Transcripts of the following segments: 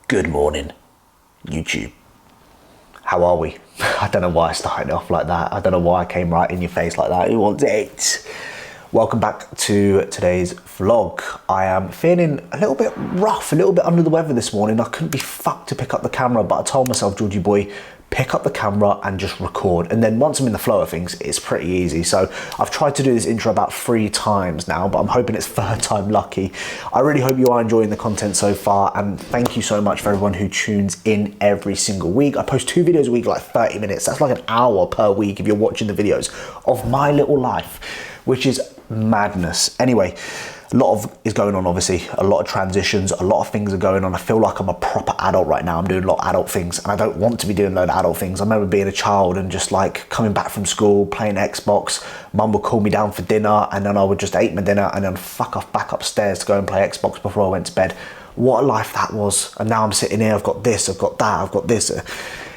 Good morning, YouTube. How are we? I don't know why I started off like that. I don't know why I came right in your face like that. Who wants it? Welcome back to today's vlog. I am feeling a little bit rough, a little bit under the weather this morning. I couldn't be fucked to pick up the camera, but I told myself, Georgie boy, pick up the camera and just record. And then once I'm in the flow of things, it's pretty easy. So I've tried to do this intro about 3 times now, but I'm hoping it's 3rd time lucky. I really hope you are enjoying the content so far. And thank you so much for everyone who tunes in every single week. I post 2 videos a week, like 30 minutes. That's like an hour per week if you're watching the videos of my little life, which is madness. Anyway, a lot is going on, obviously, a lot of transitions, a lot of things are going on. I feel like I'm a proper adult right now. I'm doing a lot of adult things and I don't want to be doing a load of adult things. I remember being a child and just like coming back from school, playing Xbox. Mum would call me down for dinner and then I would just eat my dinner and then fuck off back upstairs to go and play Xbox before I went to bed. What a life that was. And now I'm sitting here, I've got this, I've got that, I've got this.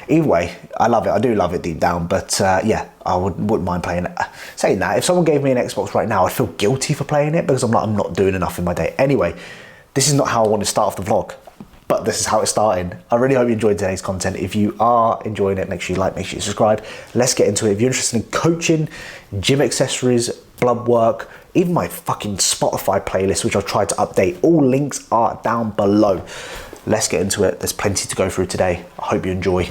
Either way, I love it. I do love it deep down, but yeah, I wouldn't mind playing it. Saying that, if someone gave me an Xbox right now, I'd feel guilty for playing it because I'm not doing enough in my day. Anyway, this is not how I want to start off the vlog, but this is how it's starting. I really hope you enjoyed today's content. If you are enjoying it, make sure you like, make sure you subscribe. Let's get into it. If you're interested in coaching, gym accessories, blood work, even my fucking Spotify playlist, which I've tried to update, all links are down below. Let's get into it. There's plenty to go through today. I hope you enjoy.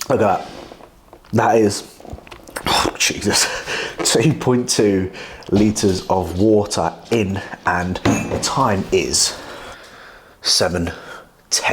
Look at that. That is, oh Jesus, 2.2 litres of water in, and the time is 7:10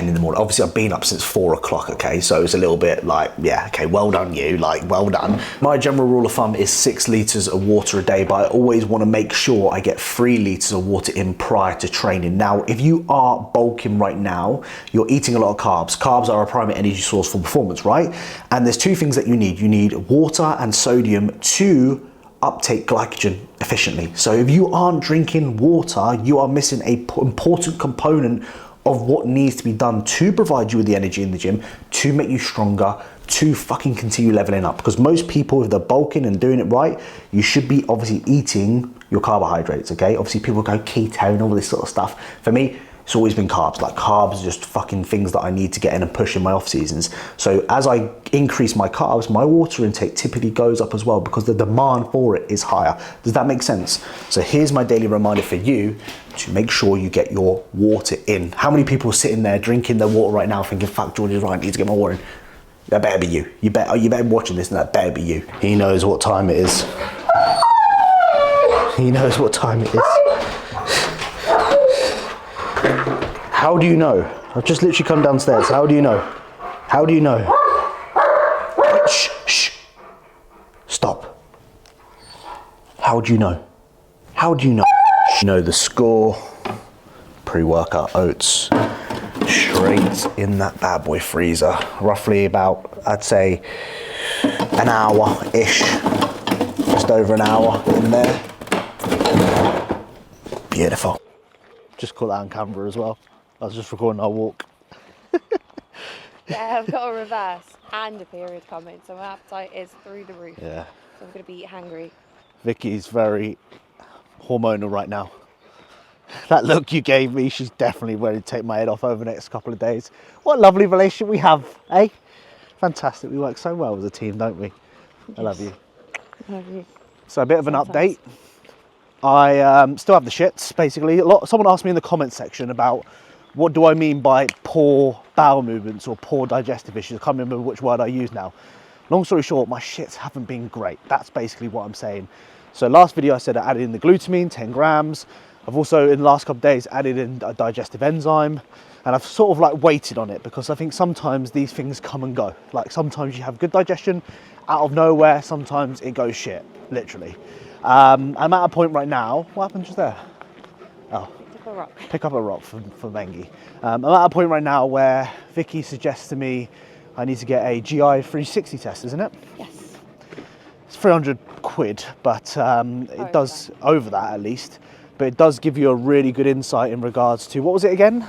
in the morning. Obviously I've been up since 4 o'clock, okay, so it's a little bit like, yeah, okay, well done you, like, well done. My general rule of thumb is 6 litres of water a day, but I always want to make sure I get 3 litres of water in prior to training. Now, if you are bulking right now, you're eating a lot of carbs. Carbs are a primary energy source for performance, right? And there's 2 things that you need. You need water and sodium to uptake glycogen efficiently. So if you aren't drinking water, you are missing an important component of what needs to be done to provide you with the energy in the gym, to make you stronger, to fucking continue leveling up. Because most people, if they're bulking and doing it right, you should be obviously eating your carbohydrates, okay? Obviously people go keto and all this sort of stuff. For me, it's always been carbs. Like carbs are just fucking things that I need to get in and push in my off seasons. So as I increase my carbs, my water intake typically goes up as well because the demand for it is higher. Does that make sense? So here's my daily reminder for you to make sure you get your water in. How many people are sitting there drinking their water right now thinking, fuck, George is right, I need to get my water in? That better be you. You better be watching this and that better be you. He knows what time it is. He knows what time it is. How do you know? I've just literally come downstairs. How do you know? How do you know? Shh, shh. Stop. How do you know? How do you know? You know the score. Pre-workout oats. Straight in that bad boy freezer. Roughly about, I'd say, an hour-ish. Just over an hour in there. Beautiful. Just caught that on camera as well. I was just recording our walk. Yeah, I've got a reverse and a period coming, so my appetite is through the roof. Yeah. So I'm going to be hangry. Vicky's very hormonal right now. That look you gave me, she's definitely ready to take my head off over the next couple of days. What a lovely relationship we have, eh? Fantastic. We work so well as a team, don't we? Yes. I love you. Love you. So a bit of an update. I still have the shits, basically. Someone asked me in the comments section about what do I mean by poor bowel movements or poor digestive issues. I can't remember which word I use now. Long story short, my shits haven't been great. That's basically what I'm saying. So last video I said I added in the glutamine, 10 grams. I've also, in the last couple of days, added in a digestive enzyme. And I've sort of like waited on it because I think sometimes these things come and go. Like sometimes you have good digestion out of nowhere, sometimes it goes shit, literally. I'm at a point right now. What happened just there? Oh, Pick up a rock. Pick up a rock for Mengi. I'm at a point right now where Vicky suggests to me I need to get a GI 360 test, isn't it? Yes. It's 300 quid, but it does, over that at least, but it does give you a really good insight in regards to, what was it again?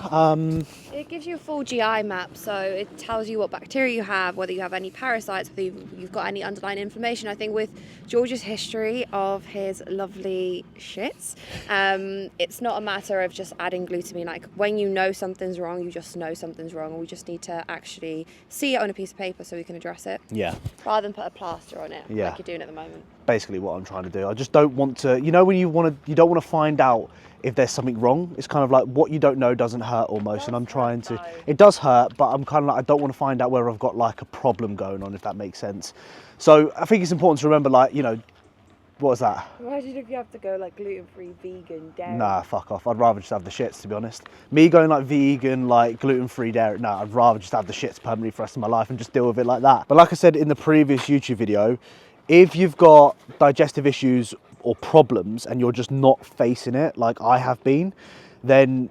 It It gives you a full GI map, so it tells you what bacteria you have, whether you have any parasites, whether you've got any underlying inflammation. I think with George's history of his lovely shits, it's not a matter of just adding glutamine. Like, when you know something's wrong, you just know something's wrong, and we just need to actually see it on a piece of paper so we can address it. Yeah. Rather than put a plaster on it, Yeah. like you're doing at the moment. Basically what I'm trying to do. I just don't want to, you know, when you don't want to find out if there's something wrong. It's kind of like what you don't know doesn't hurt almost, and I'm trying to, it does hurt, but I'm kind of like, I don't want to find out where I've got like a problem going on, if that makes sense. So I think it's important to remember, like, you know, what was that? Imagine if you have to go like gluten-free, vegan, dairy. Nah, fuck off. I'd rather just have the shits, to be honest. Me going like vegan, like gluten-free dairy, no, I'd rather just have the shits permanently for the rest of my life and just deal with it like that. But like I said in the previous YouTube video, if you've got digestive issues or problems and you're just not facing it like I have been, then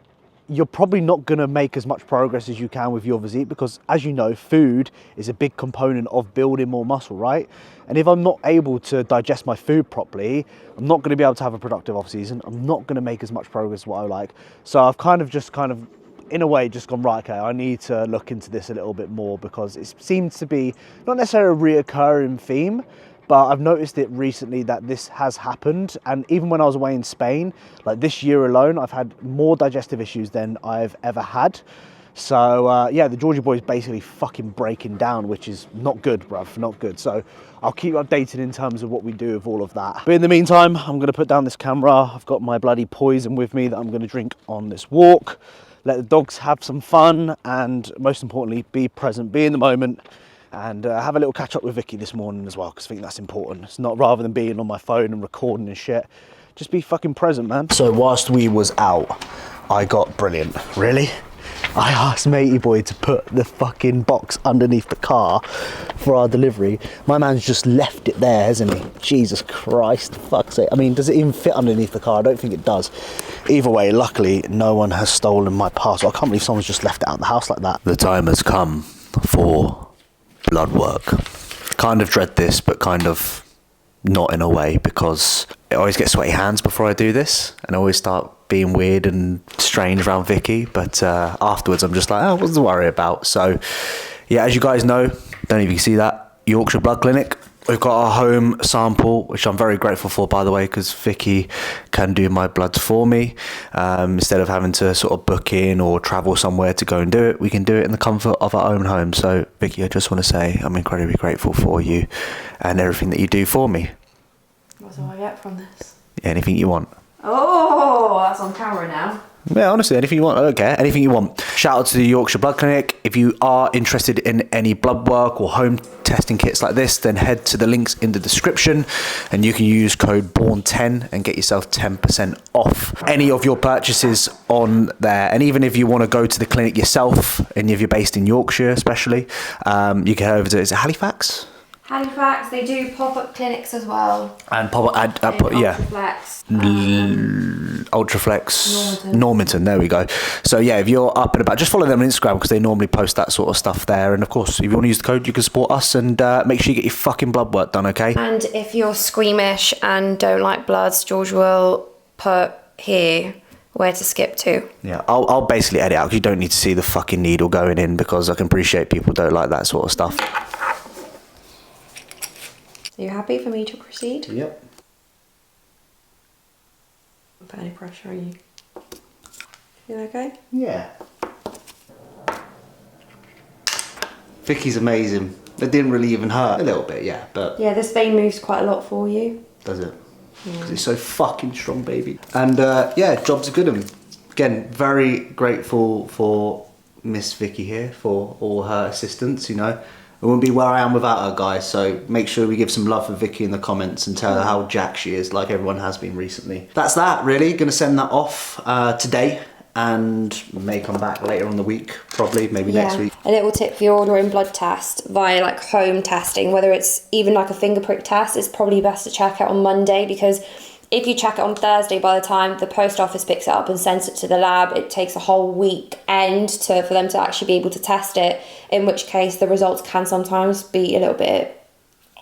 you're probably not going to make as much progress as you can with your physique, because as you know, food is a big component of building more muscle, right? And if I'm not able to digest my food properly, I'm not going to be able to have a productive off season. I'm not going to make as much progress as what I like. So I've kind of in a way just gone, right, okay, I need to look into this a little bit more, because it seems to be not necessarily a reoccurring theme, but I've noticed it recently that this has happened. And even when I was away in Spain, like this year alone, I've had more digestive issues than I've ever had. So yeah, the Georgie boy is basically fucking breaking down, which is not good, bruv, not good. So I'll keep you updated in terms of what we do with all of that. But in the meantime, I'm gonna put down this camera. I've got my bloody poison with me that I'm gonna drink on this walk, let the dogs have some fun, and most importantly, be present, be in the moment, and have a little catch up with Vicky this morning as well, because I think that's important. It's not, rather than being on my phone and recording and shit, just be fucking present, man. So whilst we was out, I got brilliant. Really? I asked matey boy to put the fucking box underneath the car for our delivery. My man's just left it there, hasn't he? Jesus Christ, fuck's sake. I mean, does it even fit underneath the car? I don't think it does. Either way, luckily, no one has stolen my parcel. I can't believe someone's just left it out of the house like that. The time has come for blood work. Kind of dread this, but kind of not in a way, because I always get sweaty hands before I do this, and I always start being weird and strange around Vicky, but afterwards I'm just like, oh, what's to worry about? So yeah, as you guys know, don't know if you can see that, Yorkshire Blood Clinic. We've got our home sample, which I'm very grateful for, by the way, because Vicky can do my bloods for me. Instead of having to sort of book in or travel somewhere to go and do it, we can do it in the comfort of our own home. So Vicky, I just want to say I'm incredibly grateful for you and everything that you do for me. What do I get from this? Anything you want. Oh, that's on camera now. Yeah, honestly, anything you want. I don't care. Anything you want. Shout out to the Yorkshire Blood Clinic. If you are interested in any blood work or home testing kits like this, then head to the links in the description and you can use code BORN10 and get yourself 10% off any of your purchases on there. And even if you want to go to the clinic yourself, and if you're based in Yorkshire especially, you can head over to, is it Halifax? Halifax, they do pop-up clinics as well. And yeah. Ultraflex, Normanton, there we go. So yeah, if you're up and about, just follow them on Instagram, because they normally post that sort of stuff there. And of course, if you want to use the code, you can support us, and make sure you get your fucking blood work done, okay? And if you're squeamish and don't like bloods, George will put here where to skip to. Yeah, I'll basically edit out, because you don't need to see the fucking needle going in, because I can appreciate people don't like that sort of stuff. Are you happy for me to proceed? Yep. Don't put any pressure on you. Feel okay? Yeah. Vicky's amazing. It didn't really even hurt. A little bit, yeah, but... Yeah, this vein moves quite a lot for you. Does it? Because it's so fucking strong, baby. And yeah, job's a good one. Again, very grateful for Miss Vicky here for all her assistance, you know. I wouldn't be where I am without her, guys, so make sure we give some love for Vicky in the comments and tell her how jack she is, like everyone has been recently. That's that, really. Gonna send that off today, and may come back later on the week, probably, maybe next week. A little tip for your ordering blood test via like home testing, whether it's even like a finger prick test, it's probably best to check it on Monday, because if you check it on Thursday, by the time the post office picks it up and sends it to the lab, it takes a whole weekend for them to actually be able to test it, in which case the results can sometimes be a little bit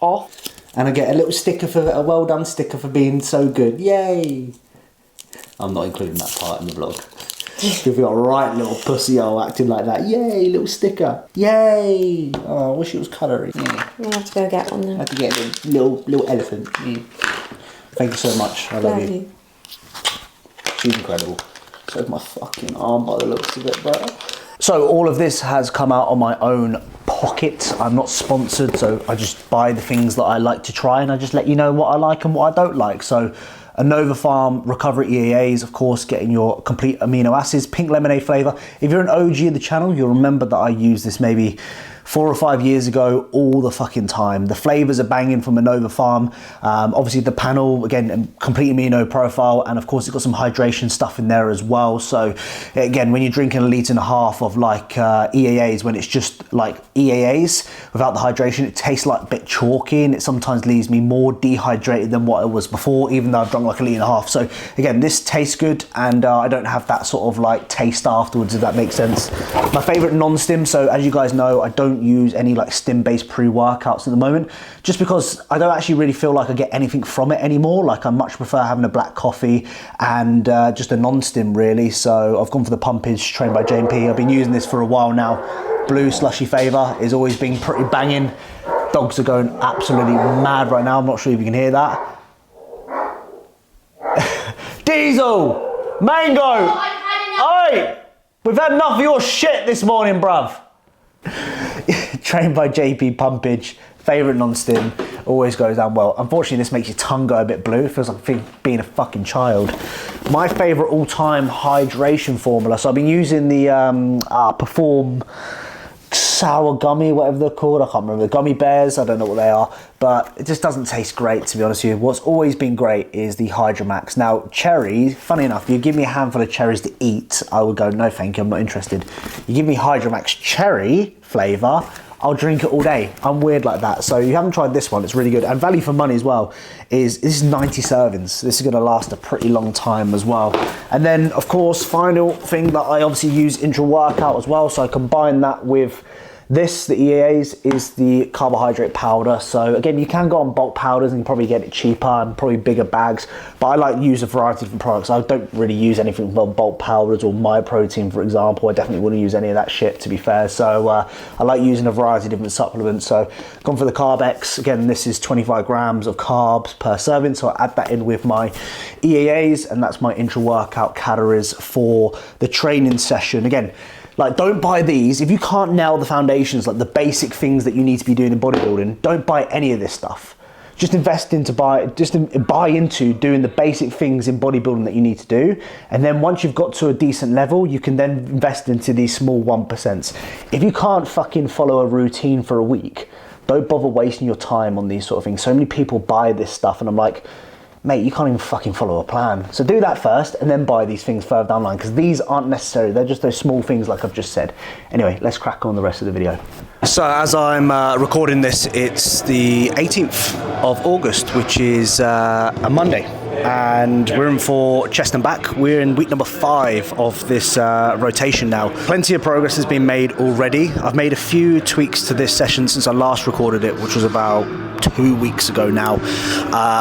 off. And I get a little sticker for a well done sticker for being so good. Yay! I'm not including that part in the vlog. If you're a right little pussy hole acting like that. Yay, little sticker. Yay. Oh, I wish it was colouring. Yeah. We'll have to go get one then. I have to get a little elephant. Yeah. Thank you so much. I love you. She's incredible. So my fucking arm by the looks of it, bro. So all of this has come out of my own pocket. I'm not sponsored, so I just buy the things that I like to try, and I just let you know what I like and what I don't like. So a Nova Farm Recovery EAAs, of course, getting your complete amino acids, pink lemonade flavour. If you're an OG of the channel, you'll remember that I used this maybe 4 or 5 years ago, all the fucking time. The flavors are banging from a Nova Farm. Obviously the panel, again, complete amino profile, and of course it's got some hydration stuff in there as well. So again, when you're drinking 1.5 litres of like EAAs, when it's just like EAAs without the hydration, it tastes like a bit chalky, and it sometimes leaves me more dehydrated than what it was before, even though I've drunk like 1.5 litres. So again, this tastes good, and I don't have that sort of like taste afterwards, if that makes sense. My favorite non-stim, so as you guys know, I don't use any like stim-based pre-workouts at the moment, just because I don't actually really feel like I get anything from it anymore. Like I much prefer having a black coffee and just a non-stim really. So I've gone for the Pumpage trained by JP. I've been using this for a while now. Blue slushy flavour is always been pretty banging. Dogs are going absolutely mad right now. I'm not sure if you can hear that. Diesel! Mango! Oi! We've had enough of your shit this morning, bruv. Trained by JP Pumpage, favourite non-stim, always goes down well. Unfortunately, this makes your tongue go a bit blue. It feels like being a fucking child. My favourite all-time hydration formula. So I've been using the Perform sour gummy, whatever they're called. I can't remember. The gummy bears, I don't know what they are, but it just doesn't taste great, to be honest with you. What's always been great is the Hydromax. Now, cherry, funny enough, you give me a handful of cherries to eat, I would go, no thank you, I'm not interested. You give me Hydromax cherry flavour, I'll drink it all day. I'm weird like that. So you haven't tried this one, it's really good. And value for money as well, this is 90 servings. This is gonna last a pretty long time as well. And then of course, final thing that I obviously use intra-workout as well. So I combine that with this, the EAAs, is the carbohydrate powder. So again, you can go on bulk powders and probably get it cheaper and probably bigger bags, but I like to use a variety of different products. I don't really use anything from bulk powders or MyProtein, for example. I definitely wouldn't use any of that shit, to be fair. So I like using a variety of different supplements. So gone for the CarbX. Again, this is 25 grams of carbs per serving. So I add that in with my EAAs, and that's my intra-workout calories for the training session. Again, like, don't buy these. If you can't nail the foundations, like the basic things that you need to be doing in bodybuilding, don't buy any of this stuff. Just buy into doing the basic things in bodybuilding that you need to do. And then once you've got to a decent level, you can then invest into these small 1%. If you can't fucking follow a routine for a week, don't bother wasting your time on these sort of things. So many people buy this stuff and I'm like, mate, you can't even fucking follow a plan. So do that first and then buy these things further down the line, because these aren't necessary. They're just those small things like I've just said. Anyway, let's crack on the rest of the video. So as I'm recording this, it's the 18th of August, which is a Monday. And we're in for chest and back. We're in week number 5 of this rotation now. Plenty of progress has been made already. I've made a few tweaks to this session since I last recorded it, which was about 2 weeks ago now.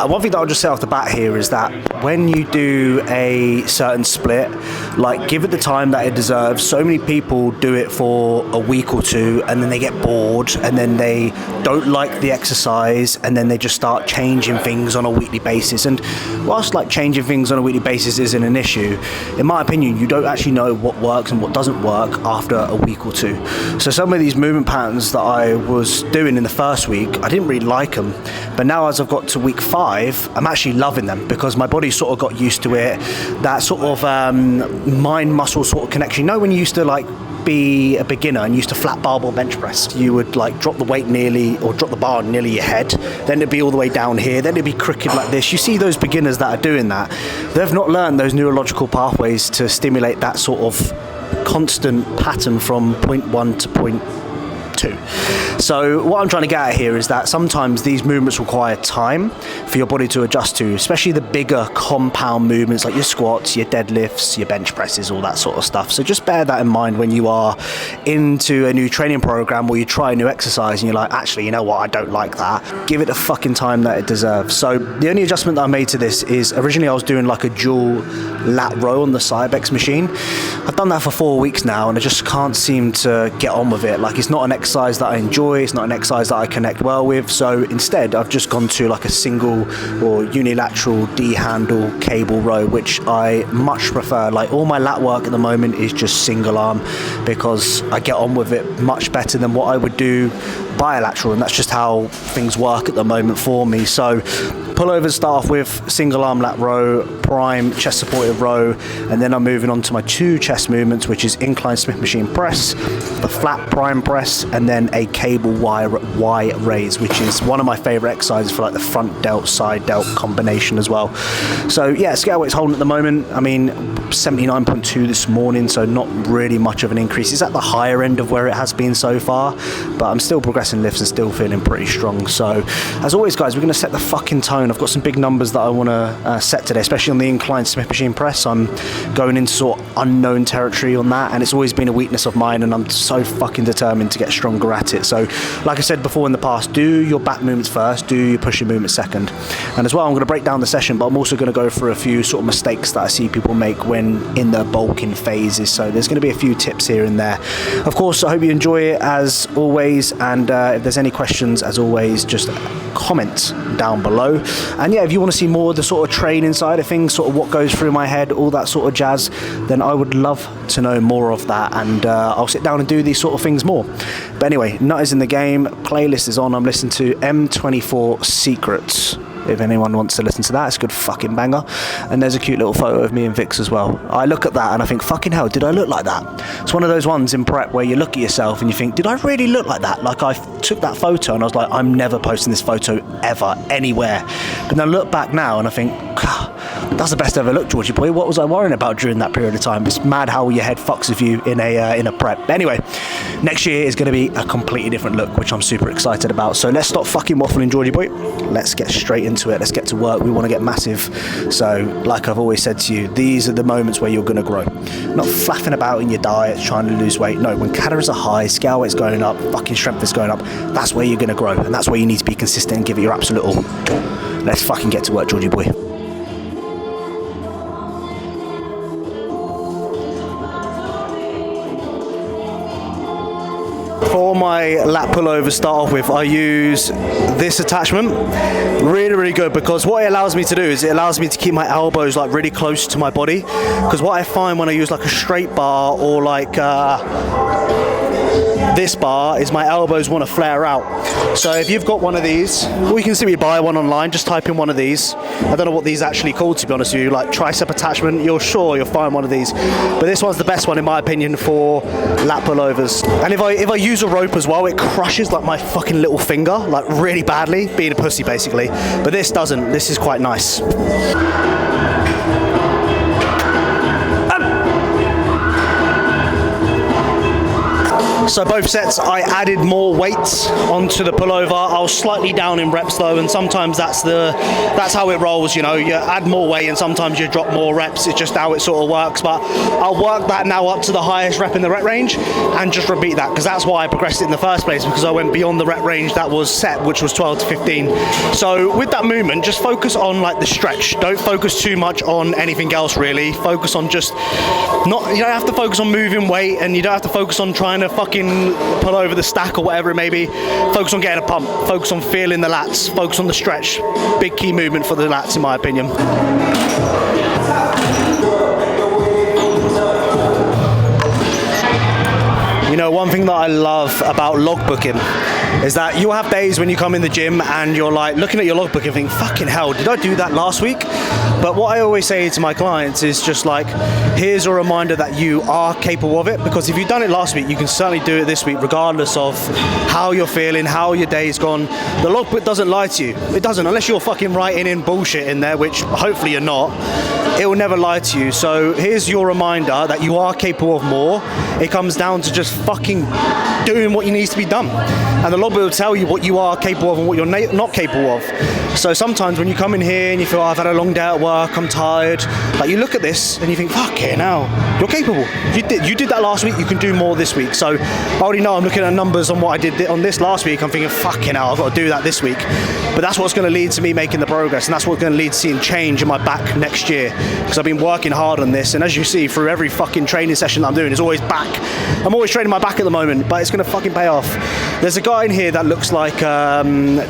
One thing that I'll just say off the bat here is that when you do a certain split, like, give it the time that it deserves. So many people do it for a week or two and then they get bored and then they don't like the exercise and then they just start changing things on a weekly basis. And whilst like changing things on a weekly basis isn't an issue, in my opinion, you don't actually know what works and what doesn't work after a week or two. So some of these movement patterns that I was doing in the first week, I didn't really like them, but now as I've got to week 5, I'm actually loving them because my body sort of got used to it. That sort of mind muscle sort of connection. You know when you used to like be a beginner and used to flat barbell bench press, you would like drop the weight nearly, or drop the bar nearly your head, then it'd be all the way down here, then it'd be crooked like this. You see those beginners that are doing that, they've not learned those neurological pathways to stimulate that sort of constant pattern from point 1 to point 2. So what I'm trying to get at here is that sometimes these movements require time for your body to adjust to, especially the bigger compound movements like your squats, your deadlifts, your bench presses, all that sort of stuff. So just bear that in mind when you are into a new training program or you try a new exercise and you're like, actually, you know what, I don't like that. Give it the fucking time that it deserves. So the only adjustment that I made to this is originally I was doing like a dual lat row on the Cybex machine. I've done that for 4 weeks now and I just can't seem to get on with it. Like, it's not an exercise that I enjoy, it's not an exercise that I connect well with. So instead I've just gone to like a single or unilateral D-handle cable row, which I much prefer. Like, all my lat work at the moment is just single arm because I get on with it much better than what I would do bilateral, and that's just how things work at the moment for me. So pullovers start off with single arm lat row, prime chest supported row, and then I'm moving on to my 2 chest movements, which is incline Smith machine press, the flat prime press, and then a cable Y raise, which is one of my favorite exercises for like the front delt side delt combination as well. So yeah, scale weight's holding at the moment. I mean, 79.2 this morning, so not really much of an increase. It's at the higher end of where it has been so far, but I'm still progressing lifts and still feeling pretty strong. So as always, guys, we're going to set the fucking tone. I've got some big numbers that I want to set today, especially on the incline Smith machine press. I'm going into sort of unknown territory on that, and it's always been a weakness of mine, and I'm so fucking determined to get stronger at it. So like I said before in the past, do your back movements first, do your pushing movements second. And as well, I'm going to break down the session, but I'm also going to go through a few sort of mistakes that I see people make when in the bulking phases. So there's going to be a few tips here and there. Of course, I hope you enjoy it as always, and if there's any questions, as always, just comment down below. And yeah, if you want to see more of the sort of training side of things, sort of what goes through my head, all that sort of jazz, then I would love to know more of that, and I'll sit down and do these sort of things more. But anyway, Nut is in the game, playlist is on. I'm listening to M24 Secrets. If anyone wants to listen to that, it's a good fucking banger. And there's a cute little photo of me and Vix as well. I look at that and I think, fucking hell, did I look like that? It's one of those ones in prep where you look at yourself and you think, did I really look like that? Like, I took that photo and I was like, I'm never posting this photo ever, anywhere. But then I look back now and I think, that's the best I ever looked, Georgie boy. What was I worrying about during that period of time? It's mad how your head fucks with you in a prep. Anyway, next year is going to be a completely different look, which I'm super excited about. So let's stop fucking waffling, Georgie boy. Let's get straight into it. Let's get to work. We want to get massive. So like I've always said to you, these are the moments where you're going to grow. Not flapping about in your diet trying to lose weight. No, when calories are high, scale weight's going up, fucking strength is going up, that's where you're going to grow, and that's where you need to be consistent and give it your absolute all. Let's fucking get to work, Georgie boy. For my lat pullover start off with, I use this attachment. Really, really good, because what it allows me to do is it allows me to keep my elbows like really close to my body. Because what I find when I use like a straight bar or like this bar is my elbows want to flare out. So if you've got one of these, or you can simply buy one online, just type in one of these. I don't know what these are actually called, to be honest with you, like tricep attachment. You'll find one of these, but this one's the best one in my opinion for lat pullovers. And if I use a rope as well, it crushes like my fucking little finger like really badly, being a pussy basically, but this doesn't. This is quite nice. So both sets I added more weight onto the pullover. I was slightly down in reps though, and sometimes that's how it rolls, you know. You add more weight and sometimes you drop more reps. It's just how it sort of works. But I'll work that now up to the highest rep in the rep range and just repeat that, because that's why I progressed it in the first place, because I went beyond the rep range that was set, which was 12 to 15. So with that movement, just focus on like the stretch. Don't focus too much on anything else really. Focus on just you don't have to focus on moving weight, and you don't have to focus on trying to fucking pull over the stack or whatever it may be. Focus on getting a pump, focus on feeling the lats, focus on the stretch. Big key movement for the lats in my opinion. You know, one thing that I love about logbooking is that you'll have days when you come in the gym and you're like looking at your logbook and think, fucking hell, did I do that last week? But what I always say to my clients is just like, here's a reminder that you are capable of it, because if you've done it last week, you can certainly do it this week, regardless of how you're feeling, how your day's gone. The logbook doesn't lie to you. It doesn't, unless you're fucking writing in bullshit in there, which hopefully you're not. It will never lie to you. So here's your reminder that you are capable of more. It comes down to just fucking doing what needs to be done. And the logbook will tell you what you are capable of and what you're not capable of. So sometimes when you come in here and you feel, oh, I've had a long day at work, I'm tired, like you look at this and you think, fucking hell, you're capable. You did that last week, you can do more this week. So I already know, I'm looking at numbers on what I did on this last week, I'm thinking, fucking hell, I've got to do that this week. But that's what's going to lead to me making the progress, and that's what's going to lead to seeing change in my back next year, because I've been working hard on this. And as you see, through every fucking training session that I'm doing, it's always back. I'm always training my back at the moment, but it's going to fucking pay off. There's a guy in here that looks like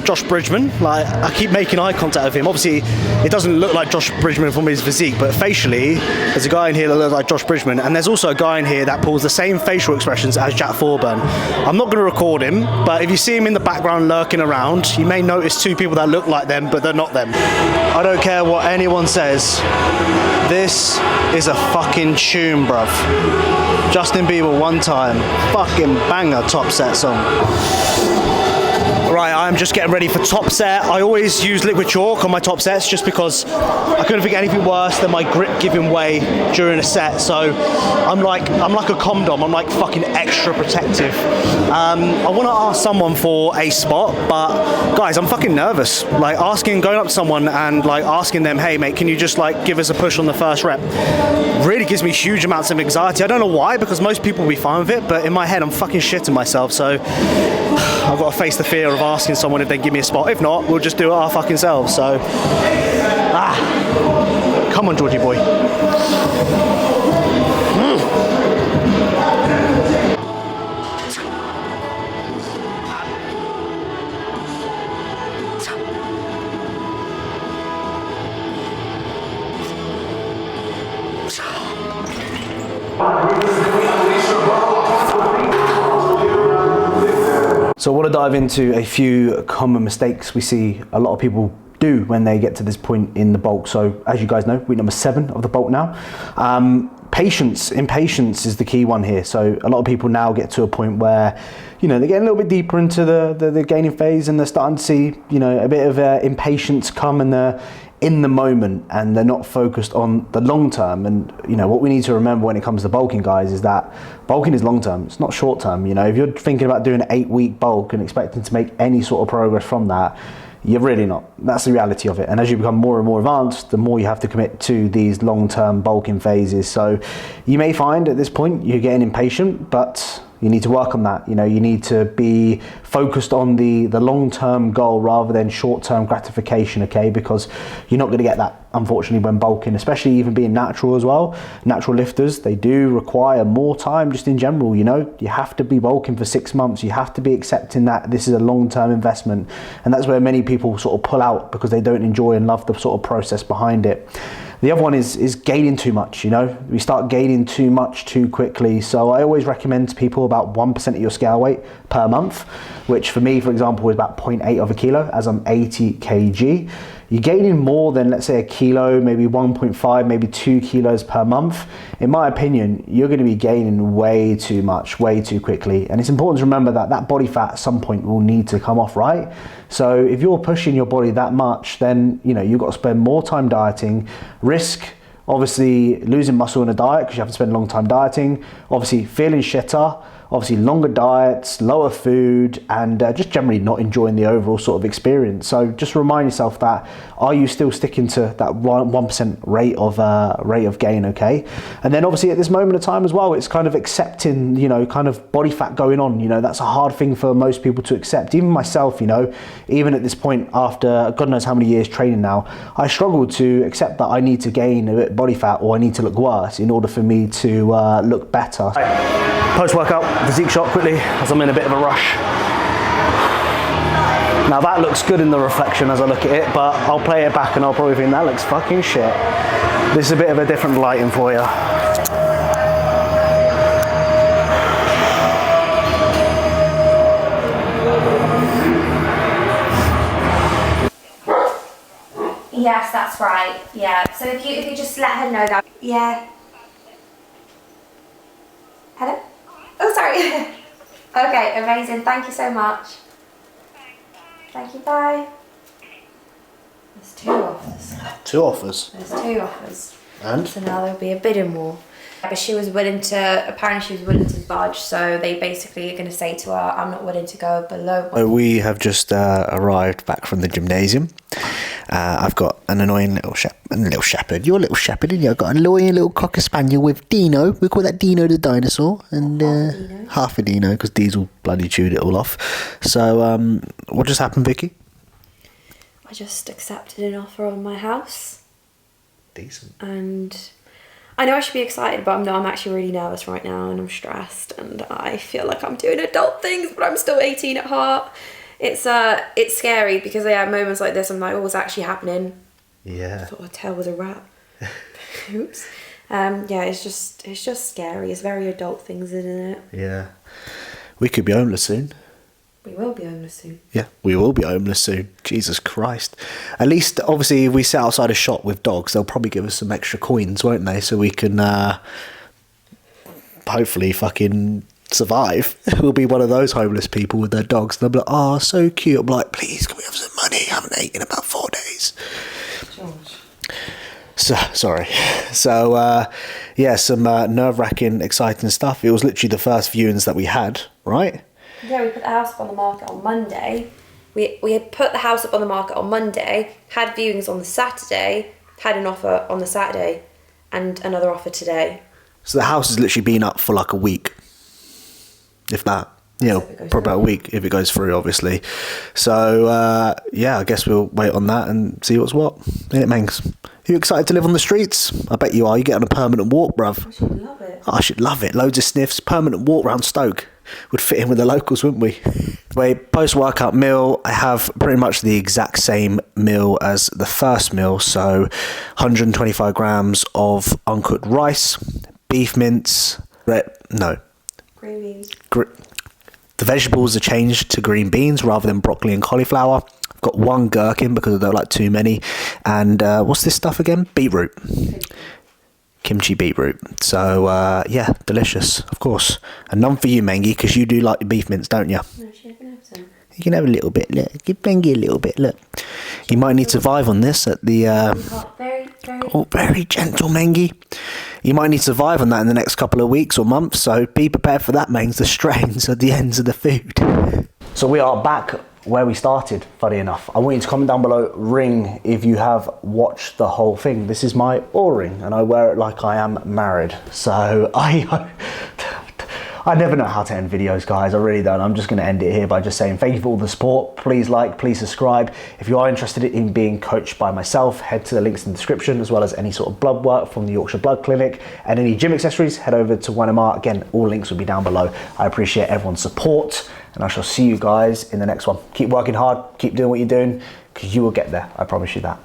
Josh Bridgman. Like, I keep making eye contact with him. Obviously, it doesn't look like Josh Bridgman from his physique, but facially, there's a guy in here that looks like Josh Bridgman, and there's also a guy in here that pulls the same facial expressions as Jack Thorburn. I'm not going to record him, but if you see him in the background lurking around, you may notice two people that look like them, but they're not them. I don't care what anyone says. This is a fucking tune, bruv. Justin Bieber one time. Fucking banger top set song. Right, I'm just getting ready for top set. I always use liquid chalk on my top sets just because I couldn't think of anything worse than my grip giving way during a set. So I'm like a condom. I'm like fucking extra protective. I want to ask someone for a spot, but guys, I'm fucking nervous. Like going up to someone and like asking them, hey mate, can you just like give us a push on the first rep? Really gives me huge amounts of anxiety. I don't know why, because most people will be fine with it, but in my head I'm fucking shitting myself. So I've got to face the fear of asking someone if they give me a spot. If not, we'll just do it our fucking selves. So, come on, Georgie boy. So I want to dive into a few common mistakes we see a lot of people do when they get to this point in the bulk. So as you guys know, week number 7 of the bulk now. Impatience is the key one here. So a lot of people now get to a point where, you know, they're getting a little bit deeper into the gaining phase, and they're starting to see, you know, a bit of impatience come, and they're in the moment and they're not focused on the long term. And you know what we need to remember when it comes to bulking, guys, is that bulking is long term, it's not short term. You know, if you're thinking about doing an 8-week bulk and expecting to make any sort of progress from that, you're really not. That's the reality of it. And as you become more and more advanced, the more you have to commit to these long-term bulking phases. So you may find at this point you're getting impatient, but you need to work on that. You know, you need to be focused on the long-term goal rather than short-term gratification, okay? Because you're not going to get that, unfortunately, when bulking, especially even being natural as well. Natural lifters, they do require more time just in general, you know? You have to be bulking for 6 months. You have to be accepting that this is a long-term investment. And that's where many people sort of pull out because they don't enjoy and love the sort of process behind it. The other one is gaining too much, you know? We start gaining too much too quickly. So I always recommend to people about 1% of your scale weight per month, which for me, for example, is about 0.8 of a kilo as I'm 80 kg. You're gaining more than, let's say, a kilo, maybe 1.5, maybe 2 kilos per month. In my opinion, you're going to be gaining way too much, way too quickly. And it's important to remember that that body fat at some point will need to come off, right? So if you're pushing your body that much, then, you know, you've got to spend more time dieting, risk obviously losing muscle in a diet because you have to spend a long time dieting, obviously feeling shitter, obviously longer diets, lower food, and just generally not enjoying the overall sort of experience. So just remind yourself that, are you still sticking to that 1% rate of gain, okay? And then obviously at this moment of time as well, it's kind of accepting, you know, kind of body fat going on. You know, that's a hard thing for most people to accept. Even myself, you know, even at this point after God knows how many years training now, I struggle to accept that I need to gain a bit of body fat or I need to look worse in order for me to look better. Post-workout physique shot quickly as I'm in a bit of a rush. Now that looks good in the reflection as I look at it, but I'll play it back and I'll probably think that looks fucking shit. This is a bit of a different lighting for you. Yes, that's right. Yeah. So if you just let her know that. Yeah. Hello? Oh, sorry. Okay, amazing. Thank you so much. Thank you. Bye. There's 2 offers. 2 offers? There's 2 offers. And? So now there'll be a bidding war. But she was willing to, apparently she was willing to budge, so they basically are going to say to her, I'm not willing to go below. So we have just arrived back from the gymnasium. I've got an annoying little shepherd. You're a little shepherd, and you've got an annoying little cocker spaniel with Dino. We call that Dino the dinosaur, and half a Dino because Diesel bloody chewed it all off. So what just happened, Vicky? I just accepted an offer on my house. Decent. And I know I should be excited, but I'm actually really nervous right now, and I'm stressed, and I feel like I'm doing adult things, but I'm still 18 at heart. It's scary because moments like this I'm like, oh, what's actually happening? Yeah. I thought my tail was a rat. Oops. It's just scary. It's very adult things, isn't it? Yeah. We could be homeless soon. We will be homeless soon. Yeah, we will be homeless soon. Jesus Christ. At least, obviously, if we sit outside a shop with dogs, they'll probably give us some extra coins, won't they? So we can hopefully fucking survive. We'll be one of those homeless people with their dogs. They'll be like, oh, so cute. I'm like, please, can we have some money? I haven't eaten in about 4 days. George. So, sorry. So, some nerve-wracking, exciting stuff. It was literally the first viewings that we had, right? Yeah, we put the house up on the market on Monday. We had put the house up on the market on Monday, had viewings on the Saturday, had an offer on the Saturday, and another offer today. So the house has literally been up for like a week, if that. You know, for about a week if it goes through, obviously. So, I guess we'll wait on that and see what's what. Ain't it, Mangs? Are you excited to live on the streets? I bet you are. You get on a permanent walk, bruv. I should love it. I should love it. Loads of sniffs, permanent walk round Stoke. Would fit in with the locals, wouldn't we? Wait, post-workout meal, I have pretty much the exact same meal as the first meal. So 125 grams of uncooked rice, beef mince, Green beans. The vegetables are changed to green beans rather than broccoli and cauliflower. I've got 1 gherkin because I don't like too many. And what's this stuff again? Beetroot. Kimchi beetroot. So, delicious, of course. And none for you, Mengi, because you do like the beef mince, don't you? No, she can have some. You can have a little bit, look. Give Mengi a little bit, look. You might need to survive on this at the... very gentle, Mengi. You might need to survive on that in the next couple of weeks or months, so be prepared for that, Mengs. The strains at the ends of the food. So we are back where we started, funny enough. I want you to comment down below, ring if you have watched the whole thing. This is my O-ring, and I wear it like I am married. So I never know how to end videos, guys. I really don't. I'm just going to end it here by just saying thank you for all the support. Please like, please subscribe. If you are interested in being coached by myself, head to the links in the description, as well as any sort of blood work from the Yorkshire Blood Clinic and any gym accessories, head over to 1MR. Again, all links will be down below. I appreciate everyone's support, and I shall see you guys in the next one. Keep working hard, keep doing what you're doing, because you will get there. I promise you that.